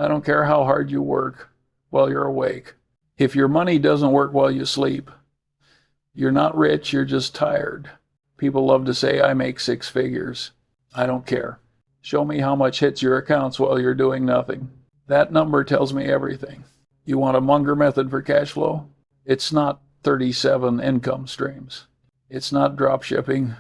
I don't care how hard you work while you're awake. If your money doesn't work while you sleep, you're not rich, you're just tired. People love to say, I make six figures. I don't care. Show me how much hits your accounts while you're doing nothing. That number tells me everything. You want a Munger method for cash flow? It's not 37 income streams. It's not drop shipping,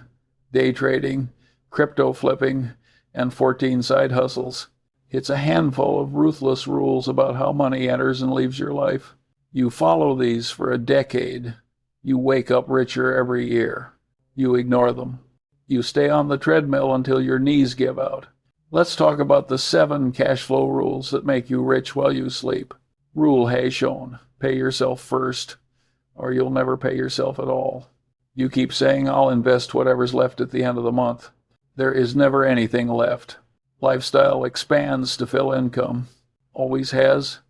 day trading, crypto flipping, and 14 side hustles. It's a handful of ruthless rules about how money enters and leaves your life. You follow these for a decade. You wake up richer every year. You ignore them. You stay on the treadmill until your knees give out. Let's talk about the 7 cash flow rules that make you rich while you sleep. Rule has shown. Pay yourself first, or you'll never pay yourself at all. You keep saying, I'll invest whatever's left at the end of the month. There is never anything left. Lifestyle expands to fill income. Always has,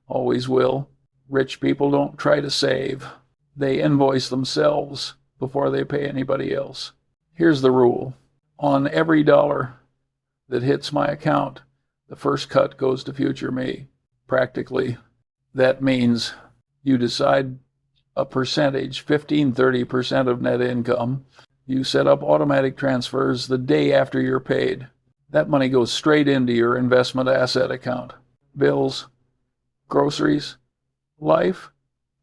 always will. Rich people don't try to save. They invoice themselves before they pay anybody else. Here's the rule. On every dollar that hits my account, the first cut goes to future me. Practically, that means you decide a percentage, 15-30% of net income. You set up automatic transfers the day after you're paid. That money goes straight into your investment asset account. Bills, groceries, life,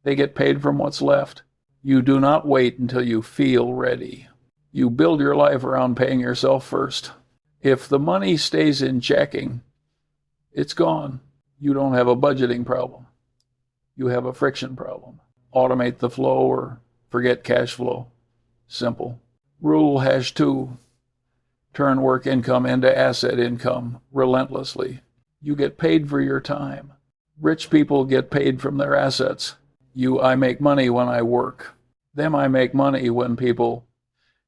they get paid from what's left. You do not wait until you feel ready. You build your life around paying yourself first. If the money stays in checking, it's gone. You don't have a budgeting problem. You have a friction problem. Automate the flow or forget cash flow. Simple. Rule #2. Turn work income into asset income relentlessly. You get paid for your time. Rich people get paid from their assets. I make money when I work. Them I make money when people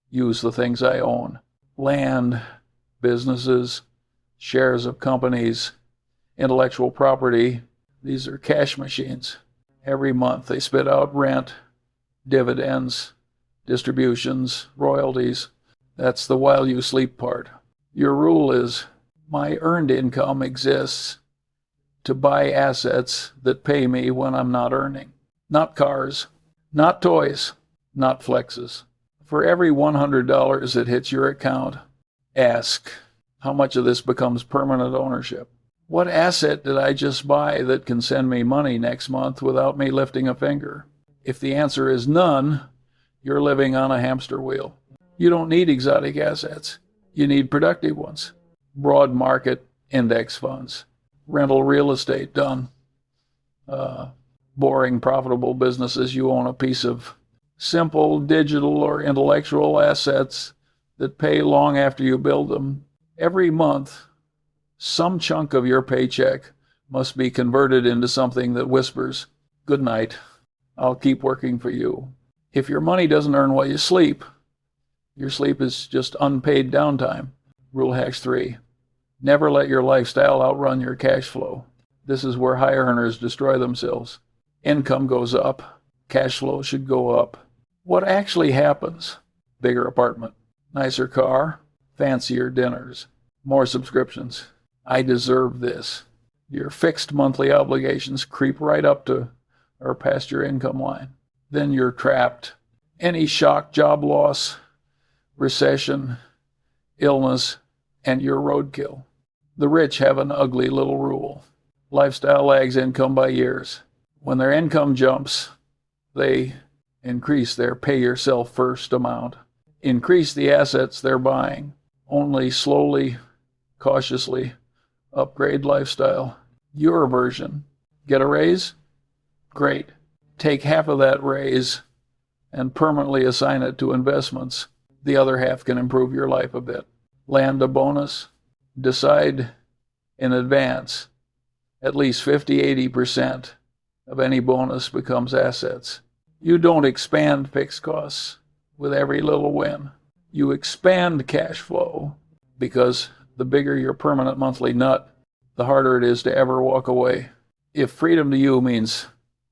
use the things I own. Land, businesses, shares of companies, intellectual property. These are cash machines. Every month they spit out rent, dividends, distributions, royalties. That's the while you sleep part. Your rule is, my earned income exists to buy assets that pay me when I'm not earning. Not cars, not toys, not flexes. For every $100 that hits your account, ask, how much of this becomes permanent ownership? What asset did I just buy that can send me money next month without me lifting a finger? If the answer is none, you're living on a hamster wheel. You don't need exotic assets. You need productive ones. Broad market index funds. Rental real estate done. Boring profitable businesses. You own a piece of simple digital or intellectual assets that pay long after you build them. Every month, some chunk of your paycheck must be converted into something that whispers, good night, I'll keep working for you. If your money doesn't earn while you sleep, your sleep is just unpaid downtime. Rule #3. Never let your lifestyle outrun your cash flow. This is where high earners destroy themselves. Income goes up. Cash flow should go up. What actually happens? Bigger apartment, nicer car, fancier dinners, more subscriptions. I deserve this. Your fixed monthly obligations creep right up to or past your income line. Then you're trapped. Any shock, job loss, recession, illness, and you're roadkill. The rich have an ugly little rule. Lifestyle lags income by years. When their income jumps, they increase their pay yourself first amount. Increase the assets they're buying. Only slowly, cautiously upgrade lifestyle. Your version. Get a raise? Great. Take half of that raise and permanently assign it to investments. The other half can improve your life a bit. Land a bonus. Decide in advance. At least 50-80% of any bonus becomes assets. You don't expand fixed costs with every little win. You expand cash flow because the bigger your permanent monthly nut, the harder it is to ever walk away. If freedom to you means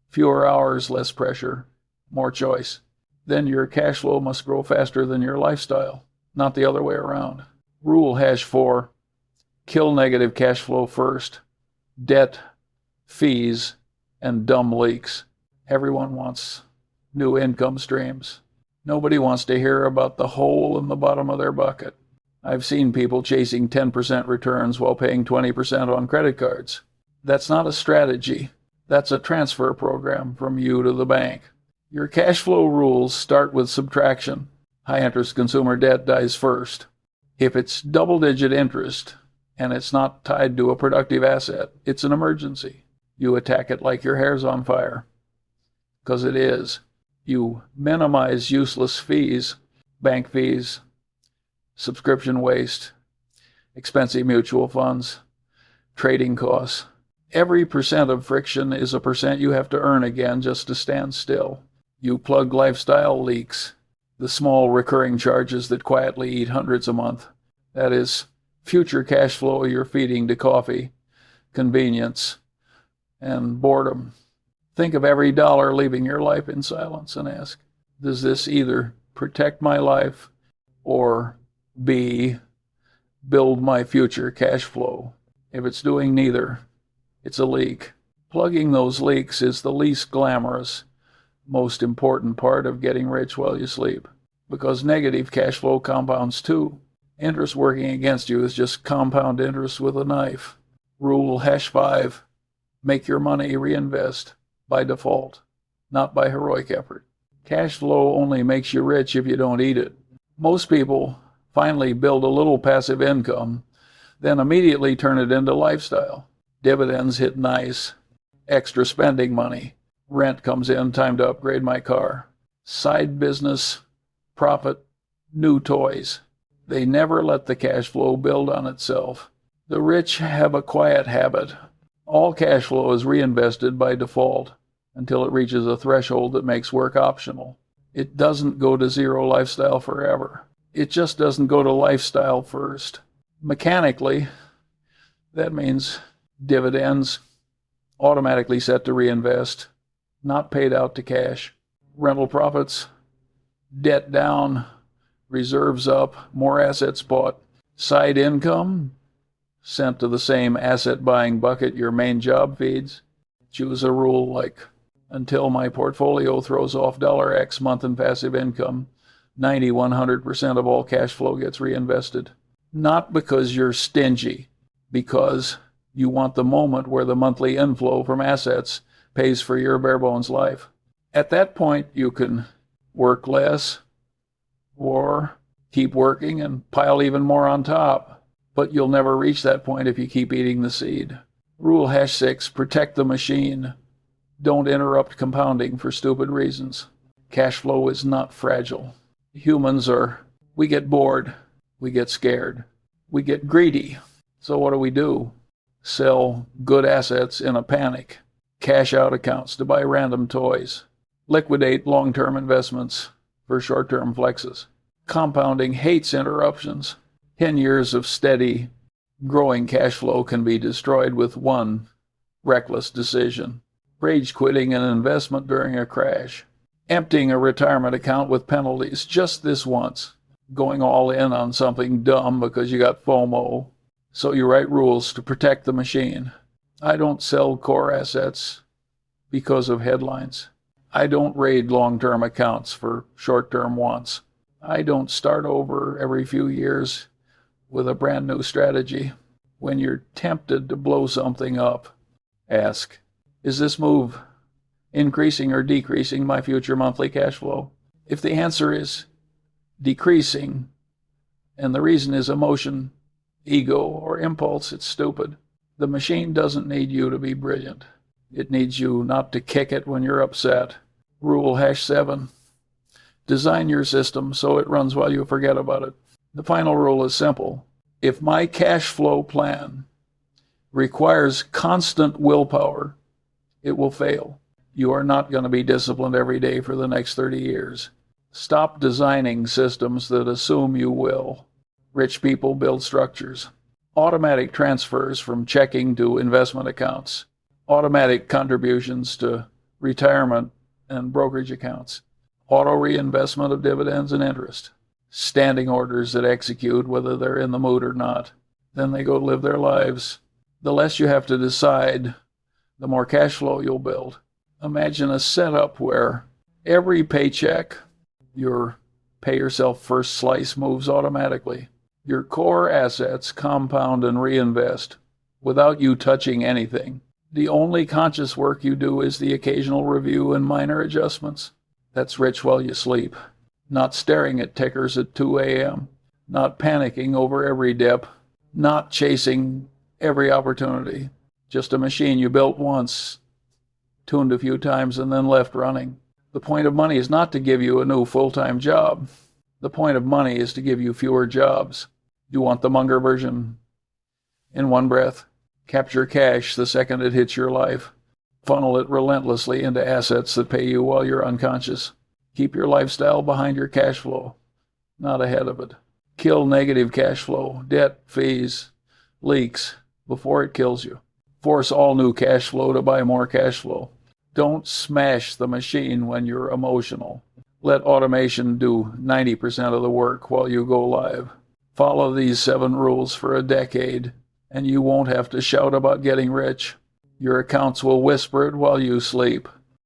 fewer hours, less pressure, more choice, then your cash flow must grow faster than your lifestyle, not the other way around. Rule #4. Kill negative cash flow first. debt, fees, and dumb leaks. Everyone wants new income streams. Nobody wants to hear about the hole in the bottom of their bucket. I've seen people chasing 10% returns while paying 20% on credit cards. That's not a strategy. That's a transfer program from you to the bank. Your cash flow rules start with subtraction. High-interest consumer debt dies first. If it's double-digit interest and it's not tied to a productive asset, it's an emergency. You attack it like your hair's on fire. Because it is. You minimize useless fees, bank fees, subscription waste, expensive mutual funds, trading costs. Every percent of friction is a percent you have to earn again just to stand still. You plug lifestyle leaks, the small recurring charges that quietly eat hundreds a month. That is future cash flow you're feeding to coffee, convenience, and boredom. Think of every dollar leaving your life in silence and ask, does this either protect my life or B, build my future cash flow? If it's doing neither, it's a leak. Plugging those leaks is the least glamorous, most important part of getting rich while you sleep, because negative cash flow compounds too. Interest working against you is just compound interest with a knife. Rule #5, make your money reinvest by default, not by heroic effort. Cash flow only makes you rich if you don't eat it. Most people finally build a little passive income, then immediately turn it into lifestyle. Dividends hit nice, extra spending money. Rent comes in, time to upgrade my car. Side business, profit, new toys. They never let the cash flow build on itself. The rich have a quiet habit. All cash flow is reinvested by default until it reaches a threshold that makes work optional. It doesn't go to zero lifestyle forever. It just doesn't go to lifestyle first. Mechanically, that means dividends automatically set to reinvest, not paid out to cash. Rental profits, debt down, reserves up, more assets bought. Side income sent to the same asset buying bucket your main job feeds. Choose a rule like, until my portfolio throws off $X month in passive income, 100% of all cash flow gets reinvested. Not because you're stingy, because you want the moment where the monthly inflow from assets pays for your bare bones life. At that point, you can work less or keep working and pile even more on top. But you'll never reach that point if you keep eating the seed. Rule #6, protect the machine. Don't interrupt compounding for stupid reasons. Cash flow is not fragile. Humans we get bored, we get scared, we get greedy. So what do? Sell good assets in a panic. Cash out accounts to buy random toys. Liquidate long-term investments for short-term flexes. Compounding hates interruptions. 10 years of steady, growing cash flow can be destroyed with one reckless decision. Rage quitting an investment during a crash. Emptying a retirement account with penalties just this once. Going all in on something dumb because you got FOMO. So you write rules to protect the machine. I don't sell core assets because of headlines. I don't raid long-term accounts for short-term wants. I don't start over every few years with a brand new strategy. When you're tempted to blow something up, ask, is this move increasing or decreasing my future monthly cash flow? If the answer is decreasing, and the reason is emotion, ego, or impulse, it's stupid. The machine doesn't need you to be brilliant. It needs you not to kick it when you're upset. Rule #7, design your system so it runs while you forget about it. The final rule is simple. If my cash flow plan requires constant willpower, it will fail. You are not going to be disciplined every day for the next 30 years. Stop designing systems that assume you will. Rich people build structures. Automatic transfers from checking to investment accounts. Automatic contributions to retirement and brokerage accounts. Auto reinvestment of dividends and interest. Standing orders that execute whether they're in the mood or not. Then they go live their lives. The less you have to decide, the more cash flow you'll build. Imagine a setup where every paycheck, your pay yourself first slice moves automatically. Your core assets compound and reinvest without you touching anything. The only conscious work you do is the occasional review and minor adjustments. That's rich while you sleep. Not staring at tickers at 2 a.m., not panicking over every dip, not chasing every opportunity. Just a machine you built once, tuned a few times, and then left running. The point of money is not to give you a new full-time job. The point of money is to give you fewer jobs. You want the Munger version? In one breath, capture cash the second it hits your life. Funnel it relentlessly into assets that pay you while you're unconscious. Keep your lifestyle behind your cash flow, not ahead of it. Kill negative cash flow, debt, fees, leaks, before it kills you. Force all new cash flow to buy more cash flow. Don't smash the machine when you're emotional. Let automation do 90% of the work while you go live. Follow these 7 rules for a decade, and you won't have to shout about getting rich. Your accounts will whisper it while you sleep.